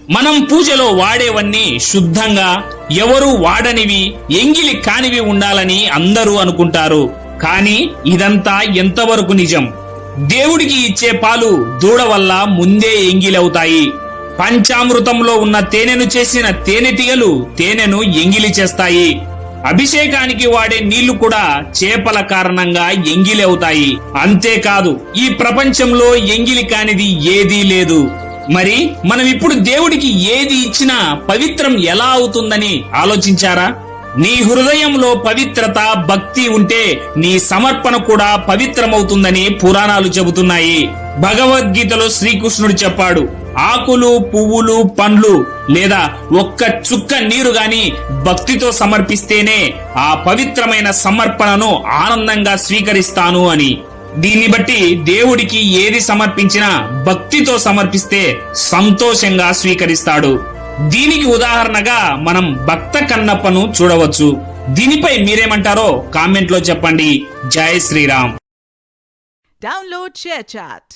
మనం పూజలో వాడేవన్నీ శుద్ధంగా, ఎవరు వాడనివి, ఎంగిలి కానివి ఉండాలని అందరూ అనుకుంటారు. కానీ ఇదంతా ఎంతవరకు నిజం? దేవుడికి ఇచ్చే పాలు దూడ వల్ల ముందే ఎంగిలవుతాయి. పంచామృతంలో ఉన్న తేనెను చేసిన తేనెటీగలు తేనెను ఎంగిలి చేస్తాయి. అభిషేకానికి వాడే నీళ్లు కూడా చేపల కారణంగా ఎంగిలి అవుతాయి. అంతేకాదు, ఈ ప్రపంచంలో ఎంగిలి కానిది ఏదీ లేదు. మరి మనం ఇప్పుడు దేవుడికి ఏది ఇచ్చినా పవిత్రం ఎలా అవుతుందని ఆలోచించారా? నీ హృదయంలో పవిత్రత, భక్తి ఉంటే నీ సమర్పణ కూడా పవిత్రమవుతుందని పురాణాలు చెబుతున్నాయి. భగవద్గీతలో శ్రీకృష్ణుడు చెప్పాడు, ఆకులు, పువ్వులు, పండ్లు లేదా ఒక్క చుక్క నీరు గాని భక్తితో సమర్పిస్తేనే ఆ పవిత్రమైన సమర్పణను ఆనందంగా స్వీకరిస్తాను అని. దీన్ని బట్టి దేవుడికి ఏది సమర్పించినా భక్తితో సమర్పిస్తే సంతోషంగా స్వీకరిస్తాడు. దీనికి ఉదాహరణగా మనం భక్త కన్నప్పను చూడవచ్చు. దీనిపై మీరేమంటారో కామెంట్ లో చెప్పండి. జై శ్రీరామ్. Download ShareChat.